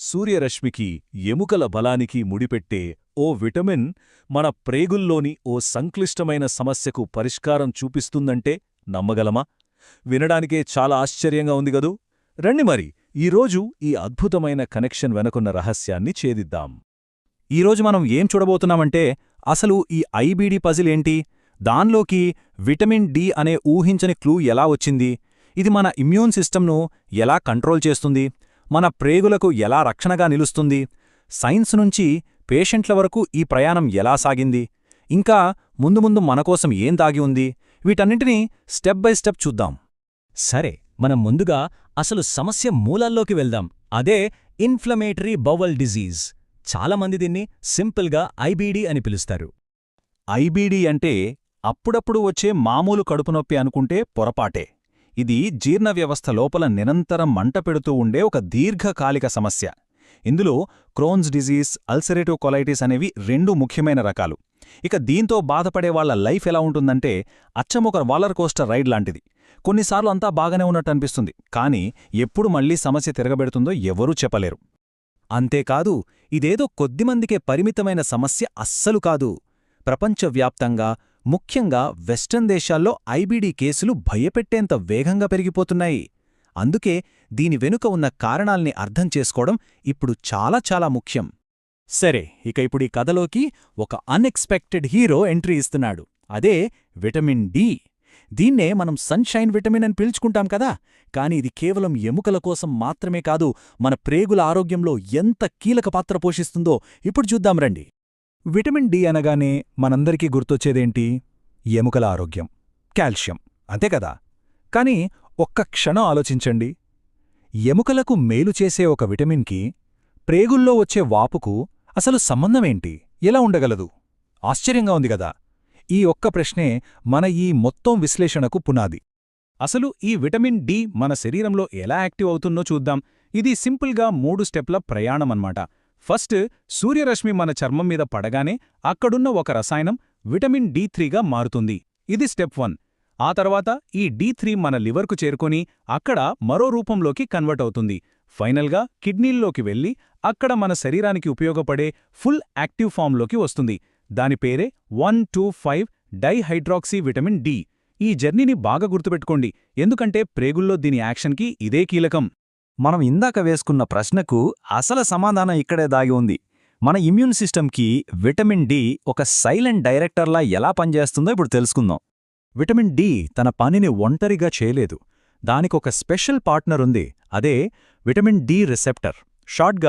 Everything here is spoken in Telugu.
సూర్యరశ్మికి ఎముకల బలానికి ముడిపెట్టే ఓ విటమిన్ మన ప్రేగుల్లోని ఓ సంక్లిష్టమైన సమస్యకు పరిష్కారం చూపిస్తుందంటే నమ్మగలమా? వినడానికే చాలా ఆశ్చర్యంగా ఉంది గదూ. రండి మరి ఈరోజు ఈ అద్భుతమైన కనెక్షన్ వెనకున్న రహస్యాన్ని ఛేదిద్దాం. ఈరోజు మనం ఏం చూడబోతున్నామంటే అసలు ఈ ఐబీడీ పజిల్ ఏంటి, దాన్లోకి విటమిన్ డి అనే ఊహించని క్లూ ఎలా వచ్చింది, ఇది మన ఇమ్యూన్ సిస్టమ్ను ఎలా కంట్రోల్ చేస్తుంది, మన ప్రేగులకు ఎలా రక్షణగా నిలుస్తుంది, సైన్స్ నుంచి పేషెంట్ల వరకు ఈ ప్రయాణం ఎలా సాగింది, ఇంకా ముందు ముందు మనకోసం ఏం దాగి ఉంది, వీటన్నింటినీ స్టెప్ బై స్టెప్ చూద్దాం. సరే, మనం ముందుగా అసలు సమస్య మూలాల్లోకి వెళ్దాం. అదే ఇన్ఫ్లమేటరీ బౌవల్ డిజీజ్. చాలామంది దీన్ని సింపుల్గా ఐబీడీ అని పిలుస్తారు. ఐబీడీ అంటే అప్పుడప్పుడు వచ్చే మామూలు కడుపునొప్పి అనుకుంటే పొరపాటే. ఇది జీర్ణవ్యవస్థ లోపల నిరంతరం మంటపెడుతూ ఉండే ఒక దీర్ఘకాలిక సమస్య. ఇందులో క్రోన్స్ డిజీజ్, అల్సరేటివ్ కొలైటిస్ అనేవి రెండు ముఖ్యమైన రకాలు. ఇక దీంతో బాధపడేవాళ్ల లైఫ్ ఎలా ఉంటుందంటే అచ్చమొక రోలర్ కోస్టర్ రైడ్ లాంటిది. కొన్నిసార్లు అంతా బాగానే ఉన్నట్టు అనిపిస్తుంది, కానీ ఎప్పుడు మళ్లీ సమస్య తిరగబెడుతుందో ఎవరూ చెప్పలేరు. అంతేకాదు, ఇదేదో కొద్దిమందికే పరిమితమైన సమస్య అస్సలు కాదు. ప్రపంచవ్యాప్తంగా, ముఖ్యంగా వెస్టర్న్ దేశాల్లో ఐబీడీ కేసులు భయపెట్టేంత వేగంగా పెరిగిపోతున్నాయి. అందుకే దీని వెనుక ఉన్న కారణాల్ని అర్థం చేసుకోవడం ఇప్పుడు చాలా చాలా ముఖ్యం. సరే, ఇక ఇప్పుడు ఈ కథలోకి ఒక అన్ఎక్స్పెక్టెడ్ హీరో ఎంట్రీ ఇస్తున్నాడు. అదే విటమిన్ డి. దీన్నే మనం సన్షైన్ విటమిన్ అని పిలుచుకుంటాం కదా, కాని ఇది కేవలం ఎముకల కోసం మాత్రమే కాదు, మన ప్రేగుల ఆరోగ్యంలో ఎంత కీలక పాత్ర పోషిస్తుందో ఇప్పుడు చూద్దాం రండి. విటమిన్ డి అనగానే మనందరికీ గుర్తొచ్చేదేంటి? ఎముకల ఆరోగ్యం, కాల్షియం, అంతే కదా. కాని ఒక్క క్షణం ఆలోచించండి. ఎముకలకు మేలు చేసే ఒక విటమిన్కి ప్రేగుల్లో వచ్చే వాపుకు అసలు సంబంధమేంటి? ఎలా ఉండగలదు? ఆశ్చర్యంగా ఉంది గదా. ఈ ఒక్క ప్రశ్నే మన ఈ మొత్తం విశ్లేషణకు పునాది. అసలు ఈ విటమిన్ డి మన శరీరంలో ఎలా యాక్టివ్ అవుతుందో చూద్దాం. ఇది సింపుల్గా 3 స్టెప్ల ప్రయాణమన్నమాట. ఫస్ట్, సూర్యరశ్మి మన చర్మం మీద పడగానే అక్కడున్న ఒక రసాయనం విటమిన్ డి3గా మారుతుంది. ఇది స్టెప్ 1. ఆ తర్వాత ఈ డి3 మన లివర్కు చేరుకొని అక్కడ మరో రూపంలోకి కన్వర్ట్ అవుతుంది. ఫైనల్గా కిడ్నీల్లోకి వెళ్ళి అక్కడ మన శరీరానికి ఉపయోగపడే ఫుల్ యాక్టివ్ ఫామ్లోకి వస్తుంది. దాని పేరే 1,2,5 డైహైడ్రాక్సీ విటమిన్ డి. ఈ జర్నీని బాగా గుర్తుపెట్టుకోండి, ఎందుకంటే ప్రేగుల్లో దీని యాక్షన్కి ఇదే కీలకం. మనం ఇందాక వేసుకున్న ప్రశ్నకు అసలు సమాధానం ఇక్కడే దాగి ఉంది. మన ఇమ్యూన్ సిస్టమ్కి విటమిన్ డి ఒక సైలెంట్ డైరెక్టర్లా ఎలా పనిచేస్తుందో ఇప్పుడు తెలుసుకుందాం. విటమిన్ డి తన పనిని ఒంటరిగా చేయలేదు. దానికొక స్పెషల్ పార్ట్నర్ ఉంది. అదే విటమిన్ డి రిసెప్టర్, షార్ట్గా